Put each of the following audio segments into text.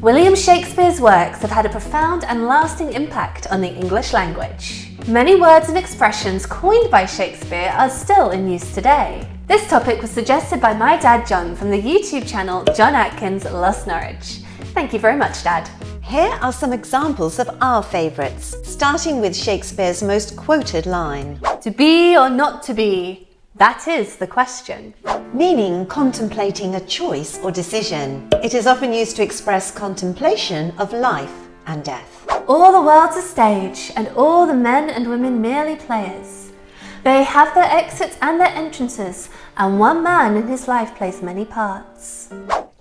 William Shakespeare's works have had a profound and lasting impact on the English language. Many words and expressions coined by Shakespeare are still in use today. This topic was suggested by my dad John from the YouTube channel John Atkins Lost Norwich. Thank you very much, Dad. Here are some examples of our favourites, starting with Shakespeare's most quoted line. To be or not to be, that is the question. Meaning contemplating a choice or decision. It is often used to express contemplation of life and death. All the world's a stage, and all the men and women merely players. They have their exits and their entrances, and one man in his life plays many parts.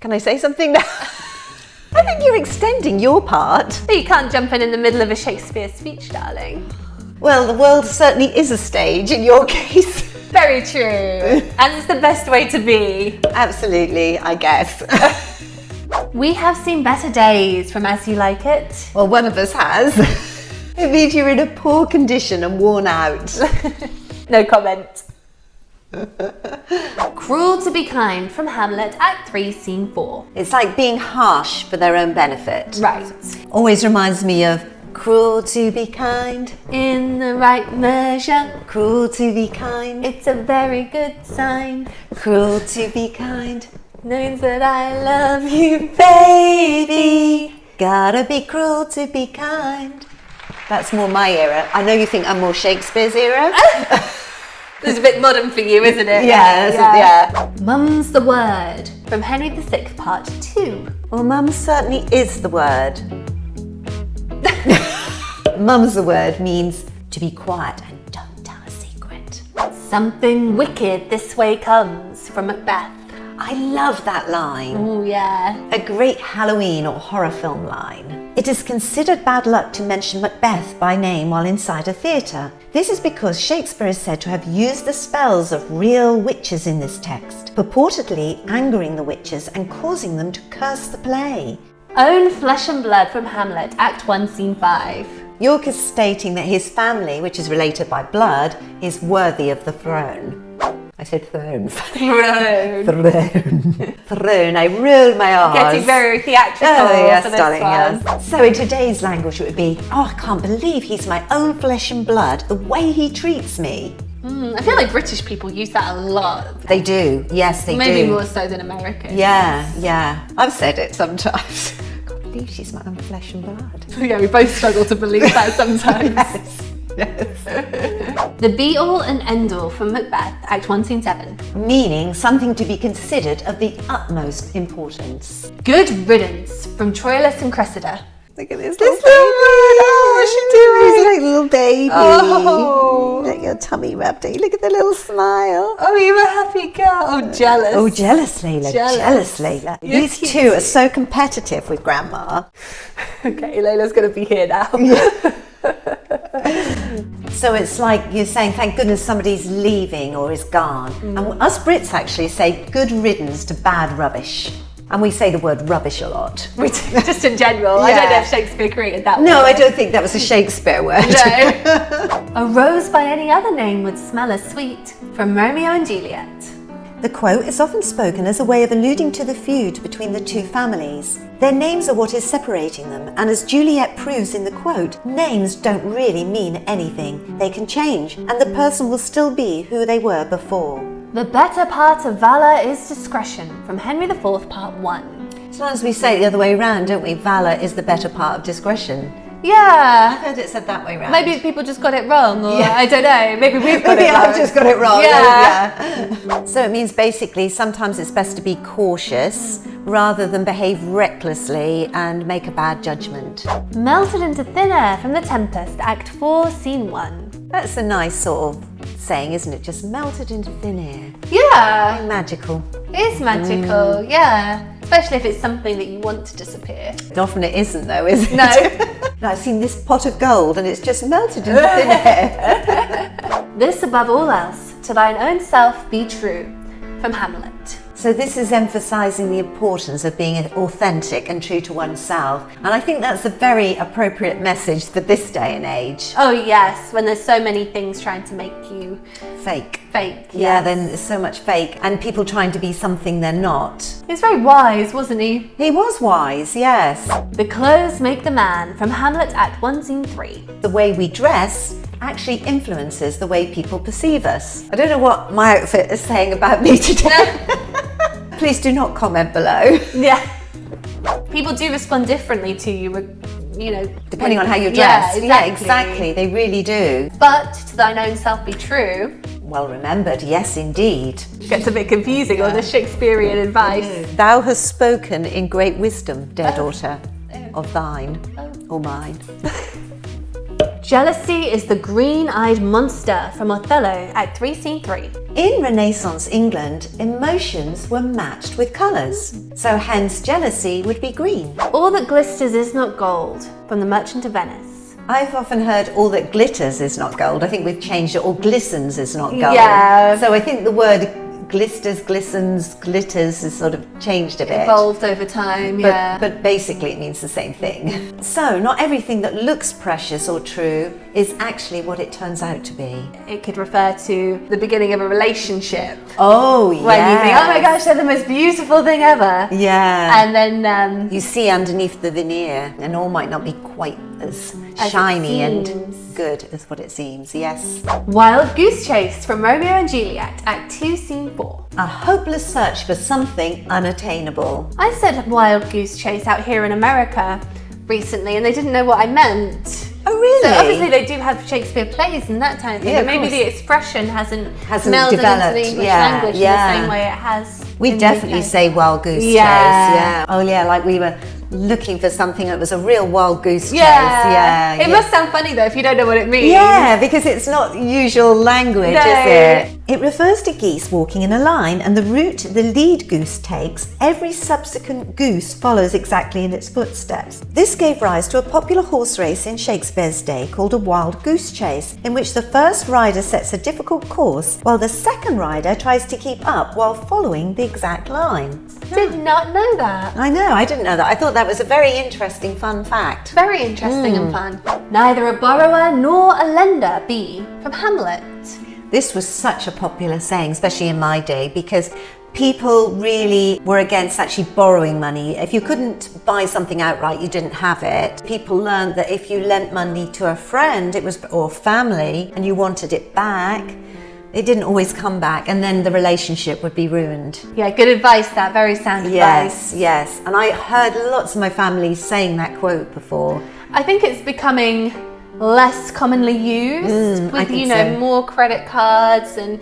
Can I say something now? I think you're extending your part. But you can't jump in the middle of a Shakespeare speech, darling. Well, the world certainly is a stage in your case. Very true. And it's the best way to be. Absolutely, I guess. We have seen better days from As You Like It. Well, one of us has. It means you're in a poor condition and worn out. No comment. Cruel to be kind from Hamlet, Act 3, Scene 4. It's like being harsh for their own benefit. Right. Always reminds me of cruel to be kind. In the right measure. Cruel to be kind. It's a very good sign. Cruel to be kind. Knows that I love you, Baby, gotta be cruel to be kind. That's more my era. I know you think I'm more Shakespeare's era. It's a bit modern for you, isn't it? Yeah. Mum's the word from Henry VI, Part 2. Well, mum certainly is the word. Mum's the word means to be quiet and don't tell a secret. Something wicked this way comes from Macbeth. I love that line. Oh, yeah. A great Halloween or horror film line. It is considered bad luck to mention Macbeth by name while inside a theatre. This is because Shakespeare is said to have used the spells of real witches in this text, purportedly angering the witches and causing them to curse the play. Own flesh and blood from Hamlet, Act 1, Scene 5. York is stating that his family, which is related by blood, is worthy of the throne. I said throne. Throne. Throne. I rolled my R's. Getting very theatrical yes, for this darling, one. yes. So in today's language it would be, oh, I can't believe he's my own flesh and blood, the way he treats me. I feel like British people use that a lot. They do. Yes, they do. Maybe more so than Americans. Yeah. I've said it sometimes. I can't believe she's my own flesh and blood. Yeah, we both struggle to believe that sometimes. Yes. The be-all and end-all from Macbeth, Act 1, Scene 7. Meaning something to be considered of the utmost importance. Good riddance from Troilus and Cressida. Look at this little baby. Oh, what's she doing? He's like a little baby. Oh. Let your tummy rub, do you? Look at the little smile. Oh, you're a happy girl. Oh, jealous. Oh, jealous, Layla. Jealous, Layla. You're These cute. two are so competitive with Grandma. Okay, Layla's going to be here now. So it's like you're saying, thank goodness somebody's leaving or is gone. And us Brits actually say good riddance to bad rubbish. And we say the word rubbish a lot. Just in general. I don't know if Shakespeare created that word. No, I don't think that was a Shakespeare word. No. A rose by any other name would smell as sweet from Romeo and Juliet. The quote is often spoken as a way of alluding to the feud between the two families. Their names are what is separating them, and as Juliet proves in the quote, names don't really mean anything. They can change, and the person will still be who they were before. The better part of valor is discretion from Henry IV, Part 1. Sometimes we say it the other way around, don't we? Valor is the better part of discretion. Yeah. I've heard it said that way round. Maybe people just got it wrong, or I don't know. Maybe we've got Maybe it wrong. I've just got it wrong. Yeah. So it means basically sometimes it's best to be cautious rather than behave recklessly and make a bad judgment. Melted into thin air from The Tempest, Act 4, Scene 1. That's a nice sort of saying, isn't it? Just melted into thin air. Yeah. Magical. It is magical, yeah. Especially if it's something that you want to disappear. Often it isn't though, is it? No. No, I've seen this pot of gold and it's just melted into thin air. This above all else, to thine own self be true, from Hamlet. So this is emphasising the importance of being authentic and true to oneself. And I think that's a very appropriate message for this day and age. Oh yes, when there's so many things trying to make you Fake. fake. Yeah, Yes. then there's so much fake and people trying to be something they're not. He was very wise, wasn't he? He was wise, yes. The clothes make the man, from Hamlet Act 1 Scene 3. The way we dress actually influences the way people perceive us. I don't know what my outfit is saying about me today. Please do not comment below. Yeah. People do respond differently to you, Depending on how you're Yeah, dressed. exactly. Yeah, exactly. They really do. But to thine own self be true. Well remembered, yes indeed. Gets a bit confusing, all the Shakespearean advice. Thou hast spoken in great wisdom, dear daughter, of thine or mine. Jealousy is the green-eyed monster from Othello, Act 3, Scene 3. In Renaissance England, emotions were matched with colours. So hence jealousy would be green. All that glisters is not gold, from The Merchant of Venice. I've often heard all that glitters is not gold. I think we've changed it. All glistens is not gold. Yeah. So I think the word glisters, glistens, glitters has sort of changed a bit. Evolved over time, yeah. But basically it means the same thing. So not everything that looks precious or true is actually what it turns out to be. It could refer to the beginning of a relationship. Oh, yeah. When you think, oh my gosh, they're the most beautiful thing ever. Yeah. And then You see underneath the veneer and all might not be quite as As it shiny and seems. good as what it seems, yes. Wild Goose Chase from Romeo and Juliet, Act 2, Scene 4. A hopeless search for something unattainable. I said Wild Goose Chase out here in America recently and they didn't know what I meant. Oh, really? So obviously they do have Shakespeare plays and that kind of thing, Yeah, but maybe of course. the expression hasn't developed, melded into the English language in the same way it has. We in the definitely UK. say wild goose chase, Yeah. yeah. Oh yeah, like we were looking for something that was a real wild goose chase. Yeah. Yeah. It must sound funny though if you don't know what it means. Yeah, because it's not usual language, No. is it? It refers to geese walking in a line, and the route the lead goose takes, every subsequent goose follows exactly in its footsteps. This gave rise to a popular horse race in Shakespeare's day called a wild goose chase, in which the first rider sets a difficult course, while the second rider tries to keep up while following the exact line. Did not know that. I know, I didn't know that. I thought that was a very interesting fun fact. Very interesting and fun. Neither a borrower nor a lender be, from Hamlet. This was such a popular saying, especially in my day, because people really were against actually borrowing money. If you couldn't buy something outright, you didn't have it. People learned that if you lent money to a friend, or family, and you wanted it back, it didn't always come back, and then the relationship would be ruined. Yeah, good advice that, very sound advice. Yes, yes. And I heard lots of my family saying that quote before. I think it's becoming less commonly used I with, think so. more credit cards and,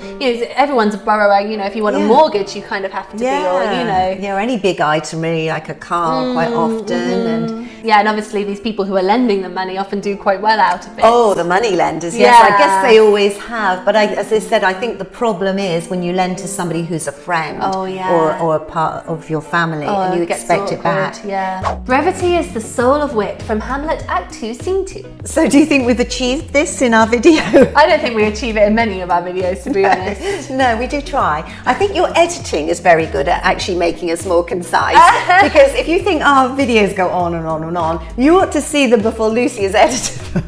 everyone's a borrower, if you want a Yeah. mortgage, you kind of have to be, or, Yeah, or any big item really, like a car quite often. And Yeah, and obviously these people who are lending the money often do quite well out of it. oh, the money lenders, yes, I Yeah. guess they always have. But as I said, I think the problem is when you lend to somebody who's a friend Oh, yeah. or a part of your family Oh, and you gets expect it back. awkward, Yeah. Brevity is the soul of wit, from Hamlet Act 2, Scene 2. So do you think we've achieved this in our video? I don't think we achieve it in many of our videos, to be honest. No, we do try. I think your editing is very good at actually making us more concise. Because if you think our videos go on and on and on, you ought to see them before Lucy has edited them.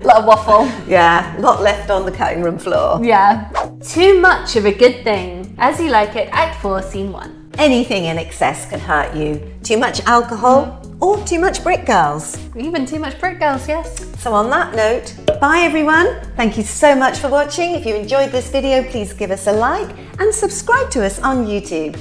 A lot of waffle. Yeah, a lot left on the cutting room floor. Yeah. Too much of a good thing. As You Like It, Act 4, Scene 1. Anything in excess can hurt you. Too much alcohol or too much Brit Girls. Even too much Brit Girls, yes. So on that note, bye everyone. Thank you so much for watching. If you enjoyed this video, please give us a like and subscribe to us on YouTube.